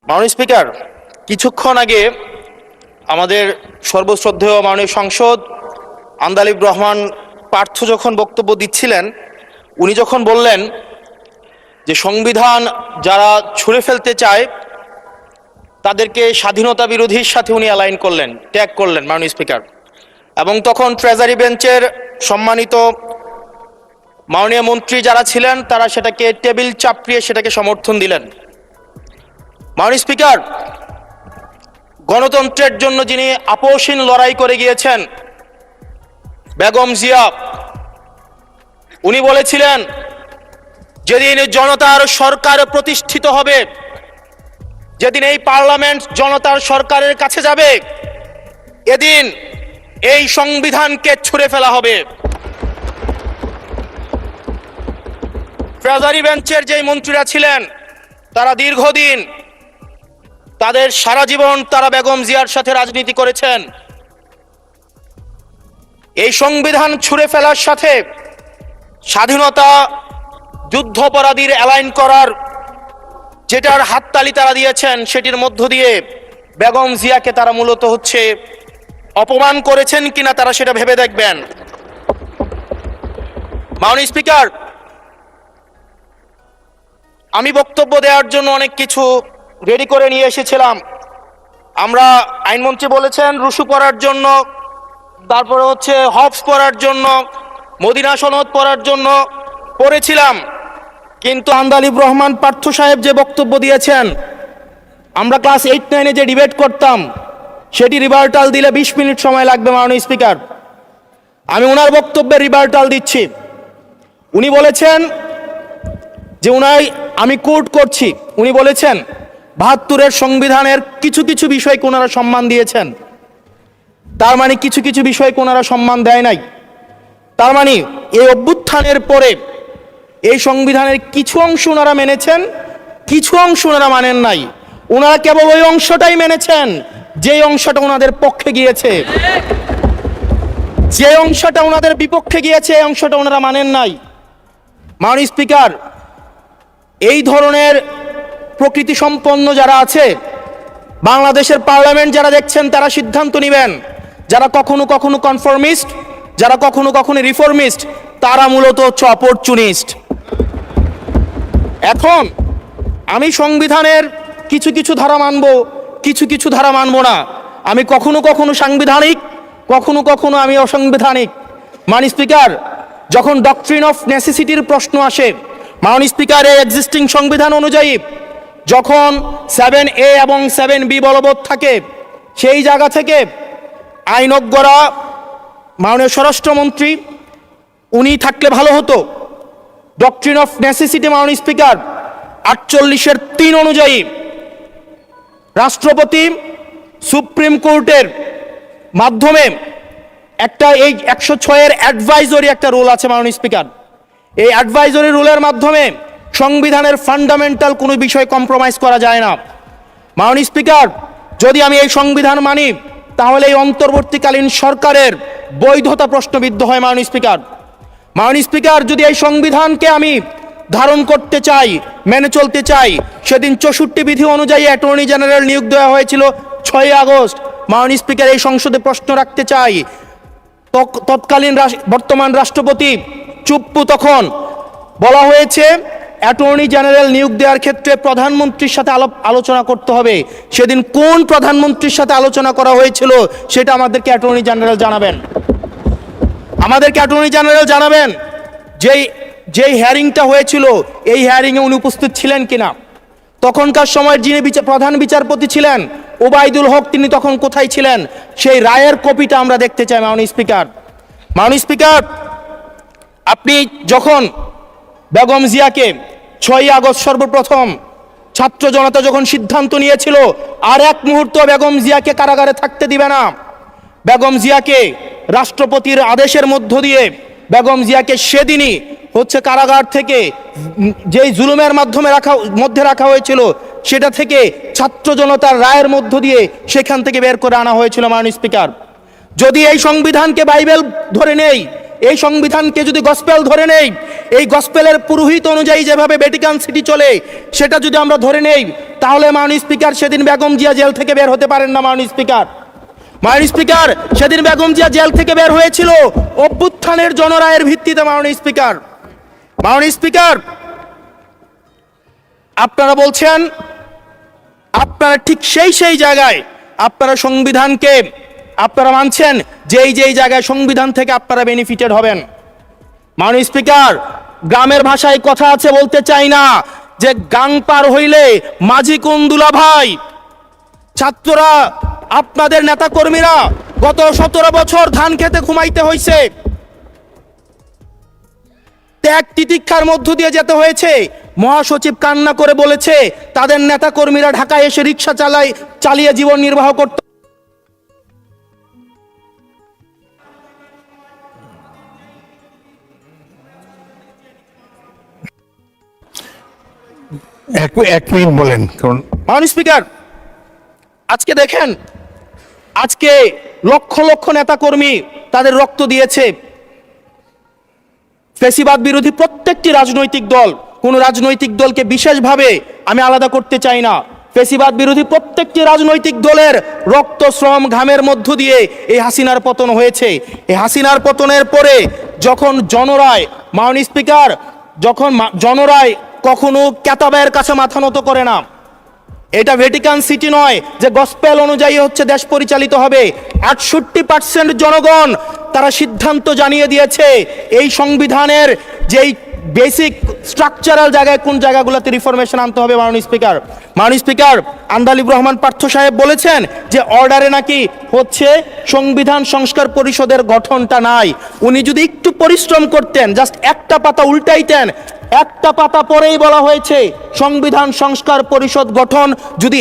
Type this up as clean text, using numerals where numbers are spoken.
মাননীয় স্পিকার, কিছুক্ষণ আগে আমাদের সর্বশ্রদ্ধেয় মাননীয় সংসদ আন্দালিব রহমান পার্থ যখন বক্তব্য দিচ্ছিলেন, উনি যখন বললেন যে সংবিধান যারা ছুঁড়ে ফেলতে চায় তাদেরকে স্বাধীনতা বিরোধীর সাথে উনি অ্যালাইন করলেন, ট্যাগ করলেন মাননীয় স্পিকার। এবং তখন ট্রেজারি বেঞ্চের সম্মানিত মাননীয় মন্ত্রী যারা ছিলেন তারা সেটাকে টেবিল চাপড়িয়ে সেটাকে সমর্থন দিলেন। মাননীয় স্পিকার, গণতন্ত্রের জন্য যিনি আপোষহীন লড়াই করে গিয়েছেন বেগম জিয়া, উনি বলেছিলেন যেদিন জনতার সরকার প্রতিষ্ঠিত হবে, যেদিন এই পার্লামেন্ট জনতার সরকারের কাছে যাবে, এদিন এই সংবিধানকে ছুঁড়ে ফেলা হবে। ট্রেজারি বেঞ্চের যে মন্ত্রীরা ছিলেন তারা দীর্ঘদিন, তাদের সারা জীবন তারা বেগম জিয়ার সাথে রাজনীতি করেছেন। এই সংবিধান ছুঁড়ে ফেলার সাথে স্বাধীনতা যুদ্ধাপরাধীর অ্যালাইন করার যেটার হাততালি তারা দিয়েছেন, সেটির মধ্য দিয়ে বেগম জিয়াকে তারা মূলত অপমান করেছেন কিনা তারা সেটা ভেবে দেখবেন। মাননীয় স্পিকার, আমি বক্তব্য দেওয়ার জন্য অনেক কিছু রেডি করে নিয়ে এসেছিলাম। আমরা আইনমন্ত্রী বলেছেন রুশু পড়ার জন্য, তারপরে হবস পড়ার জন্য, মদিনা সনদ পড়ার জন্য পড়েছিলাম, কিন্তু আন্দালিব রহমান পার্থ সাহেব যে বক্তব্য দিয়েছেন, আমরা ক্লাস 8-9-এ যে ডিবেট করতাম সেটি রিভার্টাল দিলে 20 মিনিট সময় লাগবে। মাননীয় স্পিকার, আমি ওনার বক্তব্যে রিভার্টাল দিচ্ছি। উনি বলেছেন যে আমি কোট করছি, উনি বলেছেন ৭২-এর সংবিধানের কিছু কিছু বিষয়কে ওনারা সম্মান দিয়েছেন। তার মানে কিছু কিছু বিষয়কে ওনারা সম্মান দেয় নাই। তার মানে এই অভ্যুত্থানের পরে এই সংবিধানের কিছু অংশ ওনারা মেনেছেন, কিছু অংশ ওনারা মানেন নাই। ওনারা কেবল ওই অংশটাই মেনেছেন যে অংশটা ওনাদের পক্ষে গিয়েছে, যে অংশটা ওনাদের বিপক্ষে গিয়েছে এই অংশটা ওনারা মানেন নাই। মাননীয় স্পিকার, এই ধরনের প্রকৃতি সম্পন্ন যারা আছে বাংলাদেশের পার্লামেন্ট, যারা দেখছেন তারা সিদ্ধান্ত নেবেন। যারা কখনো কখনো কনফর্মিস্ট, যারা কখনো কখনো রিফর্মিস্ট, তারা মূলত অপরচুনিস্ট। এখন আমি সংবিধানের কিছু কিছু ধারা মানব, কিছু কিছু ধারা মানব না। আমি কখনো কখনো সাংবিধানিক, কখনো কখনো আমি অসাংবিধানিক। মাননীয় স্পিকার, যখন ডক্ট্রিন অফ নেসেসিটির প্রশ্ন আসে, মাননীয় স্পিকার, এই এক্সিস্টিং সংবিধান অনুযায়ী যখন 7A এবং 7B বলবৎ থাকে, সেই জায়গা থেকে আইনজ্ঞরা, মাননীয় স্বরাষ্ট্রমন্ত্রী উনি থাকলে ভালো হতো। ডক্ট্রিন অফ নেসেসিটি মাননীয় স্পিকার 48-3 অনুযায়ী রাষ্ট্রপতি সুপ্রিম কোর্টের মাধ্যমে একটা এই 106-এর অ্যাডভাইজরি একটা রুল আছে মাননীয় স্পিকার। এই অ্যাডভাইজরি রুলের মাধ্যমে সংবিধানের ফান্ডামেন্টাল কোনো বিষয় কম্প্রোমাইজ করা যায় না। মাননীয় স্পিকার, যদি আমি এই সংবিধান মানি তাহলে এই অন্তর্বর্তীকালীন সরকারের বৈধতা প্রশ্নবিদ্ধ হয়। মাননীয় স্পিকার, মাননীয় স্পিকার, যদি এই সংবিধানকে আমি ধারণ করতে চাই, মেনে চলতে চাই, সেদিন 64 বিধি অনুযায়ী অ্যাটর্নি জেনারেল নিয়োগ দেওয়া হয়েছিল 6 আগস্ট। মাননীয় স্পিকার, এই সংসদে প্রশ্ন রাখতে চাই, তৎকালীন বর্তমান রাষ্ট্রপতি চুপ্পু, তখন বলা হয়েছে অ্যাটর্নি জেনারেল নিয়োগ দেওয়ার ক্ষেত্রে প্রধানমন্ত্রীর সাথে আলোচনা করতে হবে। সেদিন কোন প্রধানমন্ত্রীর সাথে আলোচনা করা হয়েছিল সেটা আমাদেরকে অ্যাটর্নি জেনারেল জানাবেন। আমাদেরকে অ্যাটর্নি জেনারেল জানাবেন যেই হিয়ারিংটা হয়েছিল এই হিয়ারিংয়ে উনি উপস্থিত ছিলেন কিনা। তখনকার সময় যিনি প্রধান বিচারপতি ছিলেন ওবায়দুল হক, তিনি তখন কোথায় ছিলেন, সেই রায়ের কপিটা আমরা দেখতে চাই। মাননীয় স্পিকার, মাননীয় স্পিকার, আপনি যখন বেগম জিয়াকে 6 আগস্ট সর্বপ্রথম ছাত্র জনতা যখন সিদ্ধান্ত নিয়েছিল আর এক মুহূর্ত বেগম জিয়াকে কারাগারে থাকতে দিবে না, বেগম জিয়াকে রাষ্ট্রপতির আদেশের মধ্য দিয়ে বেগম জিয়াকে সেদিনই কারাগার থেকে যেই জুলুমের মধ্যে রাখা হয়েছিল সেটা থেকে ছাত্র জনতার রায়ের মধ্য দিয়ে সেখান থেকে বের করে আনা হয়েছিল। মাননীয় স্পিকার, যদি এই সংবিধানকে বাইবেল ধরে নেই, এই সংবিধানকে যদি গসপেল ধরে নেই, এই গসপেলের পুরোহিত অনুযায়ী যেভাবে ভ্যাটিকান সিটি চলে সেটা যদি আমরা ধরে নেই, তাহলে মাননীয় স্পিকার সেদিন বেগম জিয়া জেল থেকে বের হতে পারেন না। মাননীয় স্পিকার সেদিন বেগম জিয়া জেল থেকে বের হয়েছিল অভ্যুত্থানের জনরায়ের ভিত্তিতে। মাননীয় স্পিকার আপনারা বলছেন, আপনারা ঠিক সেই জায়গায় আপনারা সংবিধানকে আপনারা মানছেন যেই জায়গায় সংবিধান থেকে আপনারা বেনিফিটেড হবেন। মাননীয় স্পিকার, গ্রামের ভাষায় কথা আছে, বলতে চাই না, যে গাং পার হইলে মাঝি কোন দুলা ভাই। ছাত্ররা, আপনাদের নেতা কর্মীরা গত 17 বছর ধান খেতে ঘুমাইতে হয়েছে, ত্যাগ তিতিক্ষার মধ্য দিয়ে যেতে হয়েছে। মহাসচিব কান্না করে বলেছে তাদের নেতা কর্মীরা ঢাকায় এসে রিক্সা চালিয়ে জীবন নির্বাহ করত। এক মিনিট বলেন। মাননীয় স্পিকার, আজকে দেখেন, আজকে লক্ষ লক্ষ নেতা কর্মী তাদের রক্ত দিয়েছে। ফ্যাসিবাদ বিরোধী প্রত্যেকটি রাজনৈতিক দল, কোন রাজনৈতিক দলকে বিশেষভাবে আমি আলাদা করতে চাই না, ফ্যাসিবাদ বিরোধী প্রত্যেকটি রাজনৈতিক দলের রক্ত শ্রম ঘামের মধ্য দিয়ে এই হাসিনার পতন হয়েছে। এই হাসিনার পতনের পরে যখন জনরায়, মাননীয় স্পিকার, যখন জনরায় কখনো কেতাবের কাছে মাথা নত করে না। এটা ভ্যাটিকান সিটি নয় যে গসপেল অনুযায়ী হচ্ছে দেশ পরিচালিত হবে। 68% জনগণ তারা সিদ্ধান্ত জানিয়ে দিয়েছে এই সংবিধানের যেই বেসিক স্ট্রাকচারাল জায়গায় কোন জায়গাগুলোতে রিফরমেশন আনতে হবে। মাননীয় স্পিকার, আন্দালিব রহমান পার্থ সাহেব বলেছেন যে অর্ডারে নাকি হচ্ছে সংবিধান সংস্কার পরিষদের গঠনটা নাই। উনি যদি একটু পরিশ্রম করতেন, জাস্ট একটা পাতা উল্টাইতেন, একটা পাতা পরেই বলা হয়েছে সংবিধান সংস্কার পরিষদ গঠন। যদি